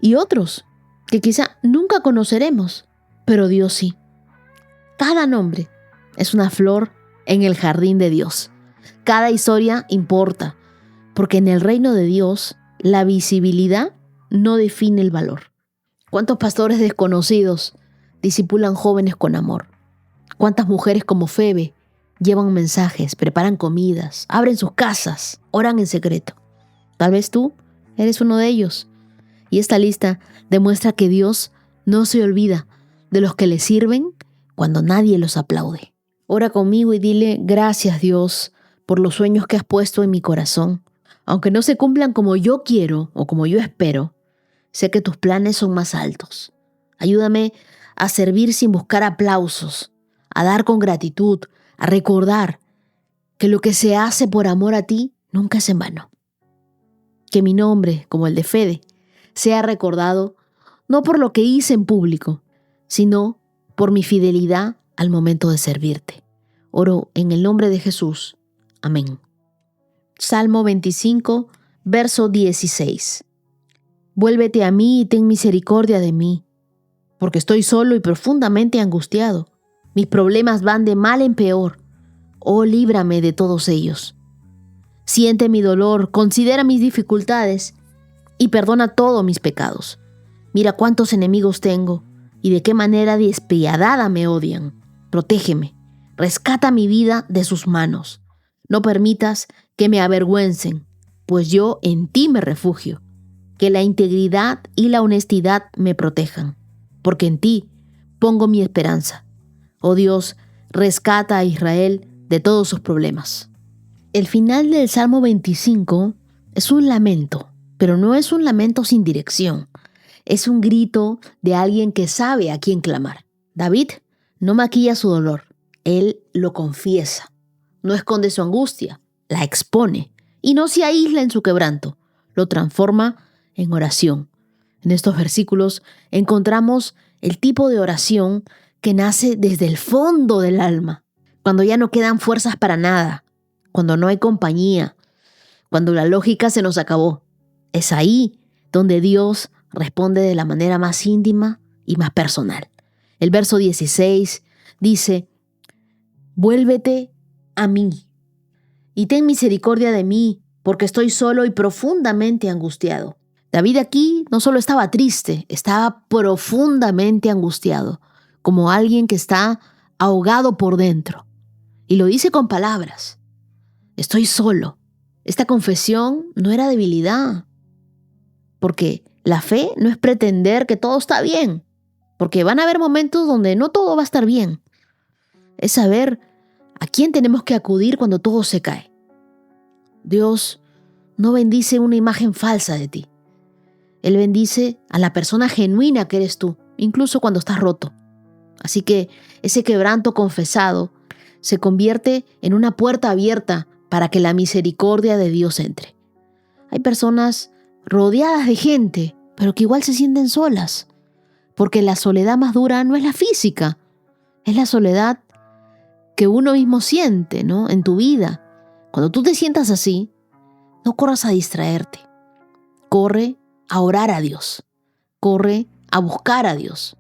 y otros que quizá nunca conoceremos, pero Dios sí. Cada nombre es una flor en el jardín de Dios. Cada historia importa, porque en el reino de Dios la visibilidad no define el valor. ¿Cuántos pastores desconocidos discipulan jóvenes con amor? ¿Cuántas mujeres como Febe llevan mensajes, preparan comidas, abren sus casas, oran en secreto? Tal vez tú Eres uno de ellos. Y esta lista demuestra que Dios no se olvida de los que le sirven cuando nadie los aplaude. Ora conmigo y dile: gracias, Dios, por los sueños que has puesto en mi corazón. Aunque no se cumplan como yo quiero o como yo espero, sé que tus planes son más altos. Ayúdame a servir sin buscar aplausos, a dar con gratitud, a recordar que lo que se hace por amor a ti nunca es en vano. Que mi nombre, como el de Fede, sea recordado no por lo que hice en público, sino por mi fidelidad al momento de servirte. Oro en el nombre de Jesús. Amén. Salmo 25, verso 16. Vuélvete a mí y ten misericordia de mí, porque estoy solo y profundamente angustiado. Mis problemas van de mal en peor. Oh, líbrame de todos ellos. Siente mi dolor, considera mis dificultades y perdona todos mis pecados. Mira cuántos enemigos tengo y de qué manera despiadada me odian. Protégeme, rescata mi vida de sus manos. No permitas que me avergüencen, pues yo en ti me refugio. Que la integridad y la honestidad me protejan, porque en ti pongo mi esperanza. Oh Dios, rescata a Israel de todos sus problemas. El final del Salmo 25 es un lamento, pero no es un lamento sin dirección. Es un grito de alguien que sabe a quién clamar. David no maquilla su dolor, él lo confiesa. No esconde su angustia, la expone y no se aísla en su quebranto, lo transforma en oración. En estos versículos encontramos el tipo de oración que nace desde el fondo del alma, cuando ya no quedan fuerzas para nada, cuando no hay compañía, cuando la lógica se nos acabó. Es ahí donde Dios responde de la manera más íntima y más personal. El verso 16 dice: vuélvete a mí y ten misericordia de mí, porque estoy solo y profundamente angustiado. David aquí no solo estaba triste, estaba profundamente angustiado, como alguien que está ahogado por dentro. Y lo dice con palabras: estoy solo. Esta confesión no era debilidad, porque la fe no es pretender que todo está bien, porque van a haber momentos donde no todo va a estar bien. Es saber a quién tenemos que acudir cuando todo se cae. Dios no bendice una imagen falsa de ti. Él bendice a la persona genuina que eres tú, incluso cuando estás roto. Así que ese quebranto confesado se convierte en una puerta abierta para que la misericordia de Dios entre. Hay personas rodeadas de gente, pero que igual se sienten solas, porque la soledad más dura no es la física, es la soledad que uno mismo siente, ¿no?, en tu vida. Cuando tú te sientas así, no corras a distraerte. Corre a orar a Dios. Corre a buscar a Dios.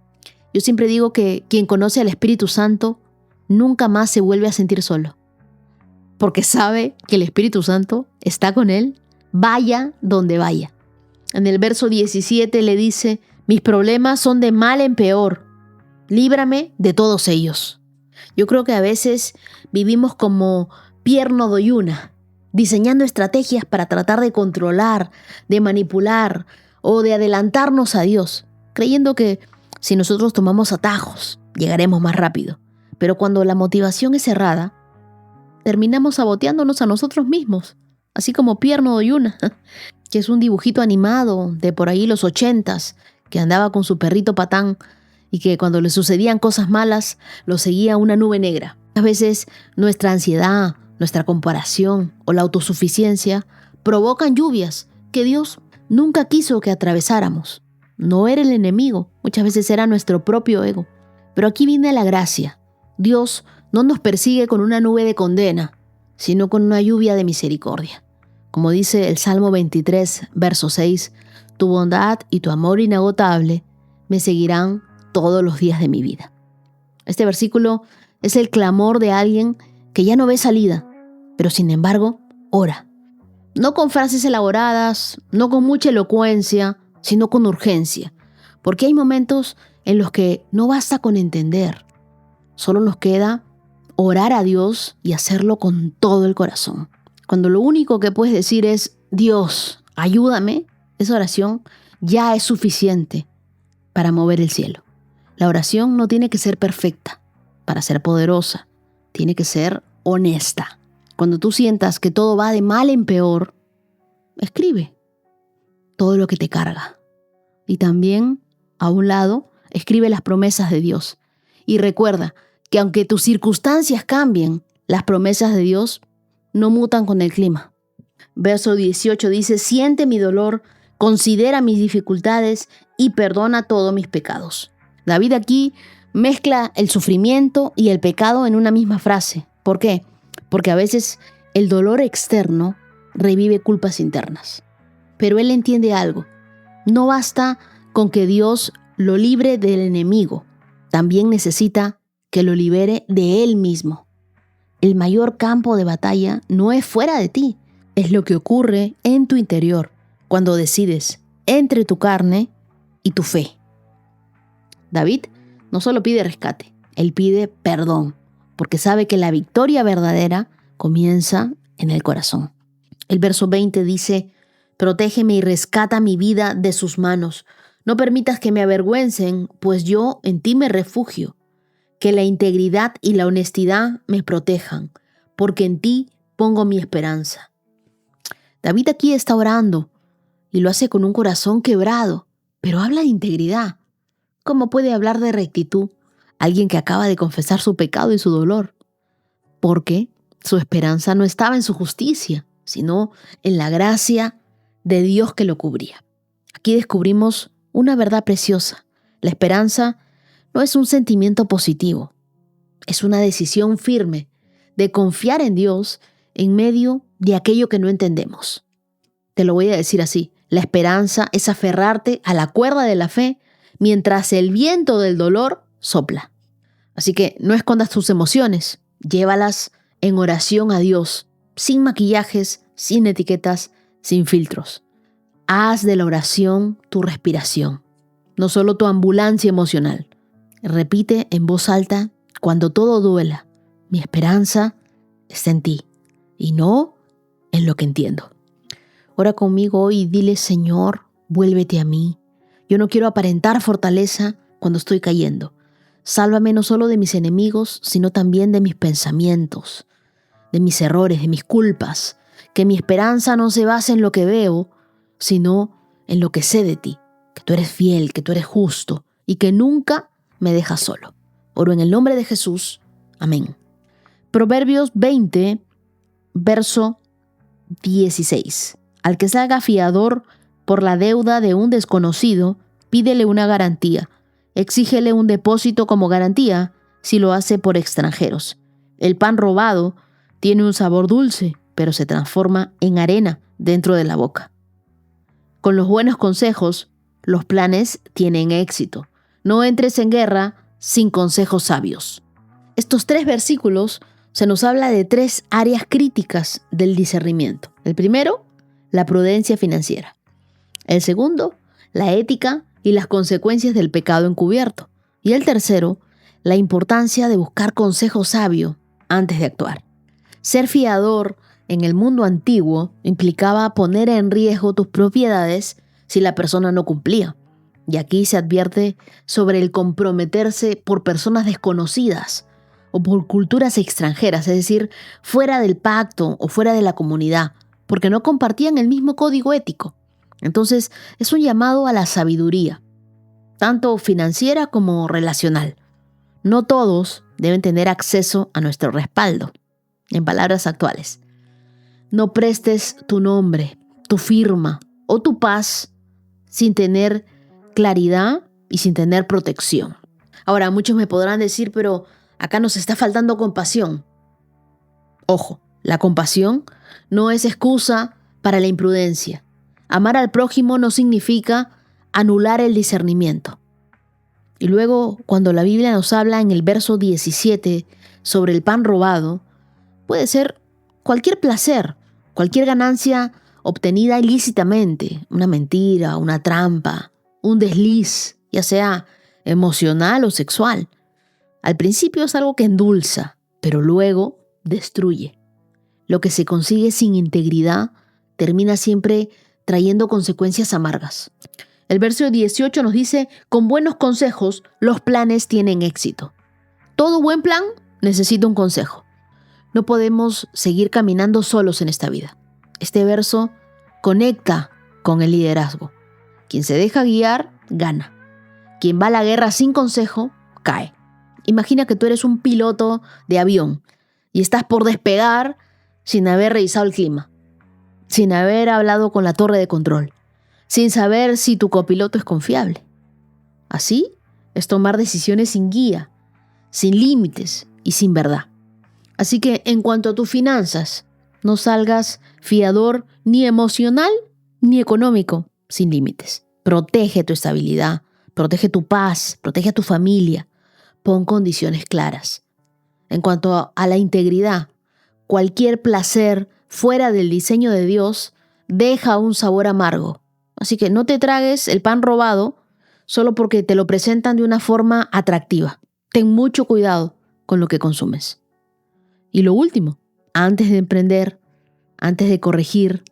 Yo siempre digo que quien conoce al Espíritu Santo nunca más se vuelve a sentir solo, porque sabe que el Espíritu Santo está con él, vaya donde vaya. En el verso 17 le dice: mis problemas son de mal en peor, líbrame de todos ellos. Yo creo que a veces vivimos como Pierno Doyuna, diseñando estrategias para tratar de controlar, de manipular o de adelantarnos a Dios, creyendo que si nosotros tomamos atajos, llegaremos más rápido. Pero cuando la motivación es errada, terminamos saboteándonos a nosotros mismos, así como Pierno Doyuna, que es un dibujito animado de por ahí los 80s, que andaba con su perrito Patán y que cuando le sucedían cosas malas, lo seguía una nube negra. A veces nuestra ansiedad, nuestra comparación o la autosuficiencia provocan lluvias que Dios nunca quiso que atravesáramos. No era el enemigo, muchas veces era nuestro propio ego. Pero aquí viene la gracia. Dios no nos persigue con una nube de condena, sino con una lluvia de misericordia. Como dice el Salmo 23, verso 6, tu bondad y tu amor inagotable me seguirán todos los días de mi vida. Este versículo es el clamor de alguien que ya no ve salida, pero sin embargo ora. No con frases elaboradas, no con mucha elocuencia, sino con urgencia. Porque hay momentos en los que no basta con entender. Solo nos queda orar a Dios y hacerlo con todo el corazón. Cuando lo único que puedes decir es: Dios, ayúdame, esa oración ya es suficiente para mover el cielo. La oración no tiene que ser perfecta para ser poderosa, tiene que ser honesta. Cuando tú sientas que todo va de mal en peor, escribe todo lo que te carga. Y también, a un lado, escribe las promesas de Dios. Y recuerda que aunque tus circunstancias cambien, las promesas de Dios no mutan con el clima. Verso 18 dice: siente mi dolor, considera mis dificultades y perdona todos mis pecados. David aquí mezcla el sufrimiento y el pecado en una misma frase. ¿Por qué? Porque a veces el dolor externo revive culpas internas. Pero él entiende algo. No basta con que Dios lo libre del enemigo. También necesita que lo libere de él mismo. El mayor campo de batalla no es fuera de ti, es lo que ocurre en tu interior cuando decides entre tu carne y tu fe. David no solo pide rescate, él pide perdón, porque sabe que la victoria verdadera comienza en el corazón. El verso 20 dice: protégeme y rescata mi vida de sus manos. No permitas que me avergüencen, pues yo en ti me refugio. Que la integridad y la honestidad me protejan, porque en ti pongo mi esperanza. David aquí está orando y lo hace con un corazón quebrado, pero habla de integridad. ¿Cómo puede hablar de rectitud alguien que acaba de confesar su pecado y su dolor? Porque su esperanza no estaba en su justicia, sino en la gracia de Dios que lo cubría. Aquí descubrimos una verdad preciosa. La esperanza no es un sentimiento positivo, es una decisión firme de confiar en Dios en medio de aquello que no entendemos. Te lo voy a decir así: la esperanza es aferrarte a la cuerda de la fe mientras el viento del dolor sopla. Así que no escondas tus emociones, llévalas en oración a Dios, sin maquillajes, sin etiquetas, sin filtros. Haz de la oración tu respiración, no solo tu ambulancia emocional. Repite en voz alta cuando todo duela: mi esperanza está en ti y no en lo que entiendo. Ora conmigo hoy y dile: Señor, vuélvete a mí. Yo no quiero aparentar fortaleza cuando estoy cayendo. Sálvame no solo de mis enemigos, sino también de mis pensamientos, de mis errores, de mis culpas. Que mi esperanza no se base en lo que veo, sino en lo que sé de ti. Que tú eres fiel, que tú eres justo y que nunca me dejas solo. Oro en el nombre de Jesús. Amén. Proverbios 20, verso 16. Al que salga fiador por la deuda de un desconocido, pídele una garantía. Exígele un depósito como garantía si lo hace por extranjeros. El pan robado tiene un sabor dulce, pero se transforma en arena dentro de la boca. Con los buenos consejos, los planes tienen éxito. No entres en guerra sin consejos sabios. Estos 3 versículos se nos habla de 3 áreas críticas del discernimiento. El primero, la prudencia financiera. El segundo, la ética y las consecuencias del pecado encubierto. Y el tercero, la importancia de buscar consejo sabio antes de actuar. Ser fiador en el mundo antiguo implicaba poner en riesgo tus propiedades si la persona no cumplía. Y aquí se advierte sobre el comprometerse por personas desconocidas o por culturas extranjeras, es decir, fuera del pacto o fuera de la comunidad, porque no compartían el mismo código ético. Entonces, es un llamado a la sabiduría, tanto financiera como relacional. No todos deben tener acceso a nuestro respaldo. En palabras actuales, no prestes tu nombre, tu firma o tu paz sin tener claridad y sin tener protección. Ahora, muchos me podrán decir, pero acá nos está faltando compasión. Ojo, la compasión no es excusa para la imprudencia. Amar al prójimo no significa anular el discernimiento. Y luego, cuando la Biblia nos habla en el verso 17 sobre el pan robado, puede ser cualquier placer, cualquier ganancia obtenida ilícitamente, una mentira, una trampa, un desliz, ya sea emocional o sexual. Al principio es algo que endulza, pero luego destruye. Lo que se consigue sin integridad termina siempre trayendo consecuencias amargas. El verso 18 nos dice, con buenos consejos los planes tienen éxito. Todo buen plan necesita un consejo. No podemos seguir caminando solos en esta vida. Este verso conecta con el liderazgo. Quien se deja guiar, gana. Quien va a la guerra sin consejo, cae. Imagina que tú eres un piloto de avión y estás por despegar sin haber revisado el clima, sin haber hablado con la torre de control, sin saber si tu copiloto es confiable. Así es tomar decisiones sin guía, sin límites y sin verdad. Así que en cuanto a tus finanzas, no salgas fiador ni emocional ni económico sin límites. Protege tu estabilidad, protege tu paz, protege a tu familia. Pon condiciones claras. En cuanto a la integridad, cualquier placer fuera del diseño de Dios deja un sabor amargo. Así que no te tragues el pan robado solo porque te lo presentan de una forma atractiva. Ten mucho cuidado con lo que consumes. Y lo último, antes de emprender, antes de corregir,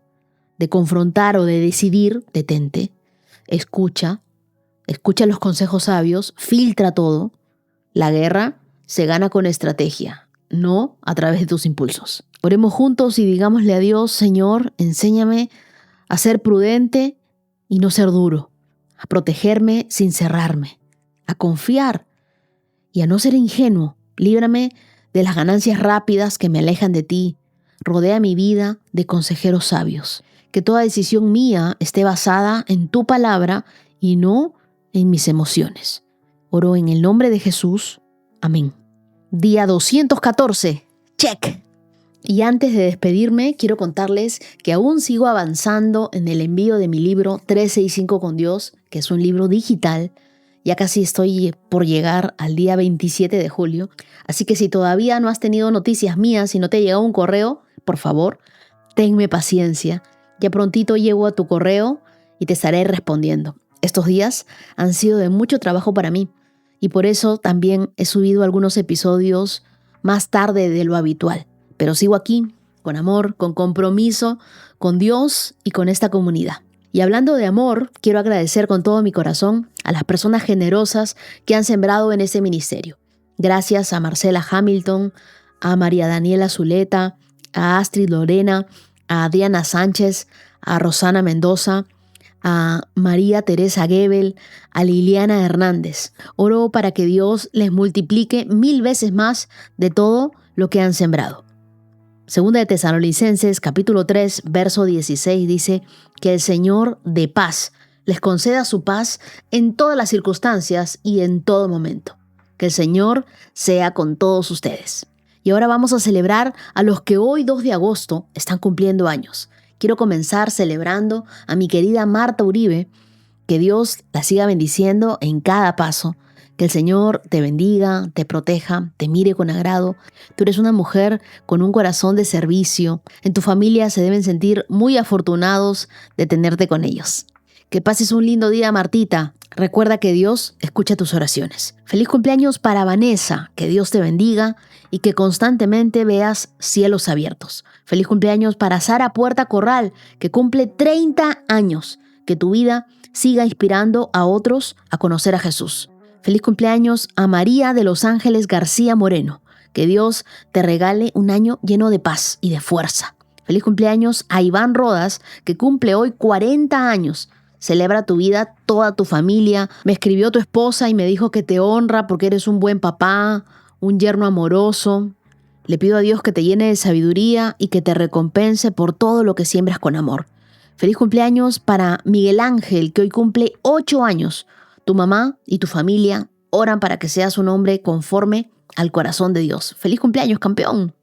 de confrontar o de decidir, detente, escucha los consejos sabios, filtra todo. La guerra se gana con estrategia, no a través de tus impulsos. Oremos juntos y digámosle a Dios, Señor, enséñame a ser prudente y no ser duro, a protegerme sin cerrarme, a confiar y a no ser ingenuo. Líbrame de las ganancias rápidas que me alejan de ti. Rodea mi vida de consejeros sabios. Que toda decisión mía esté basada en tu palabra y no en mis emociones. Oro en el nombre de Jesús. Amén. Día 214. Check. Y antes de despedirme, quiero contarles que aún sigo avanzando en el envío de mi libro 365 con Dios, que es un libro digital. Ya casi estoy por llegar al día 27 de julio. Así que si todavía no has tenido noticias mías y no te ha llegado un correo, por favor, tenme paciencia. Ya prontito llego a tu correo y te estaré respondiendo. Estos días han sido de mucho trabajo para mí y por eso también he subido algunos episodios más tarde de lo habitual. Pero sigo aquí, con amor, con compromiso, con Dios y con esta comunidad. Y hablando de amor, quiero agradecer con todo mi corazón a las personas generosas que han sembrado en este ministerio. Gracias a Marcela Hamilton, a María Daniela Zuleta, a Astrid Lorena, a Diana Sánchez, a Rosana Mendoza, a María Teresa Gebel, a Liliana Hernández. Oro para que Dios les multiplique 1000 veces más de todo lo que han sembrado. Segunda de Tesalonicenses, capítulo 3, verso 16, dice que el Señor de paz les conceda su paz en todas las circunstancias y en todo momento. Que el Señor sea con todos ustedes. Y ahora vamos a celebrar a los que hoy, 2 de agosto, están cumpliendo años. Quiero comenzar celebrando a mi querida Marta Uribe, que Dios la siga bendiciendo en cada paso. Que el Señor te bendiga, te proteja, te mire con agrado. Tú eres una mujer con un corazón de servicio. En tu familia se deben sentir muy afortunados de tenerte con ellos. Que pases un lindo día, Martita. Recuerda que Dios escucha tus oraciones. Feliz cumpleaños para Vanessa. Que Dios te bendiga y que constantemente veas cielos abiertos. Feliz cumpleaños para Sara Puerta Corral, que cumple 30 años. Que tu vida siga inspirando a otros a conocer a Jesús. Feliz cumpleaños a María de Los Ángeles García Moreno. Que Dios te regale un año lleno de paz y de fuerza. Feliz cumpleaños a Iván Rodas, que cumple hoy 40 años. Celebra tu vida, toda tu familia. Me escribió tu esposa y me dijo que te honra porque eres un buen papá, un yerno amoroso. Le pido a Dios que te llene de sabiduría y que te recompense por todo lo que siembras con amor. Feliz cumpleaños para Miguel Ángel, que hoy cumple 8 años. Tu mamá y tu familia oran para que seas un hombre conforme al corazón de Dios. ¡Feliz cumpleaños, campeón!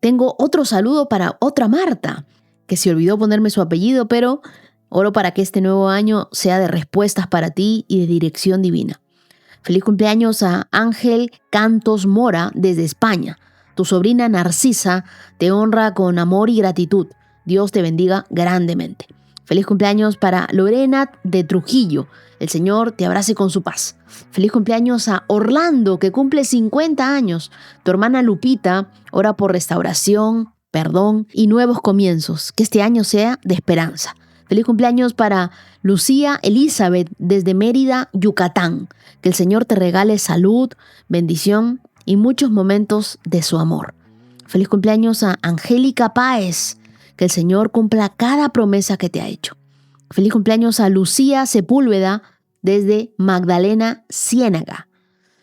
Tengo otro saludo para otra Marta, que se olvidó ponerme su apellido, pero oro para que este nuevo año sea de respuestas para ti y de dirección divina. Feliz cumpleaños a Ángel Cantos Mora desde España. Tu sobrina Narcisa te honra con amor y gratitud. Dios te bendiga grandemente. Feliz cumpleaños para Lorena de Trujillo. El Señor te abrace con su paz. Feliz cumpleaños a Orlando, que cumple 50 años. Tu hermana Lupita ora por restauración, perdón y nuevos comienzos. Que este año sea de esperanza. Feliz cumpleaños para Lucía Elizabeth desde Mérida, Yucatán. Que el Señor te regale salud, bendición y muchos momentos de su amor. Feliz cumpleaños a Angélica Páez. Que el Señor cumpla cada promesa que te ha hecho. Feliz cumpleaños a Lucía Sepúlveda desde Magdalena, Ciénaga.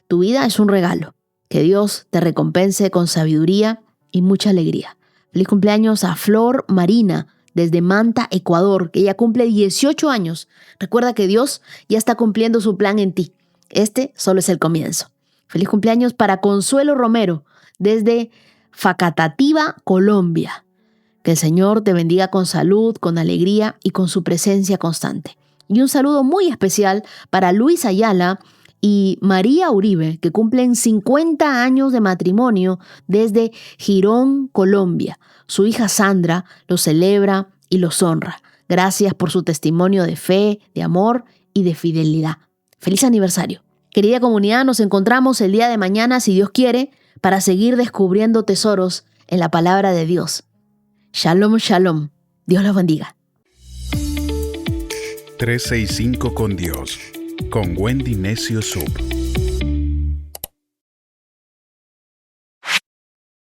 Tu vida es un regalo. Que Dios te recompense con sabiduría y mucha alegría. Feliz cumpleaños a Flor Marina desde Manta, Ecuador, que ella cumple 18 años. Recuerda que Dios ya está cumpliendo su plan en ti. Este solo es el comienzo. Feliz cumpleaños para Consuelo Romero desde Facatativá, Colombia. Que el Señor te bendiga con salud, con alegría y con su presencia constante. Y un saludo muy especial para Luis Ayala y María Uribe, que cumplen 50 años de matrimonio desde Girón, Colombia. Su hija Sandra los celebra y los honra. Gracias por su testimonio de fe, de amor y de fidelidad. ¡Feliz aniversario! Querida comunidad, nos encontramos el día de mañana, si Dios quiere, para seguir descubriendo tesoros en la palabra de Dios. Shalom, shalom. Dios los bendiga. 365 con Dios, con Wendy Necio Sub.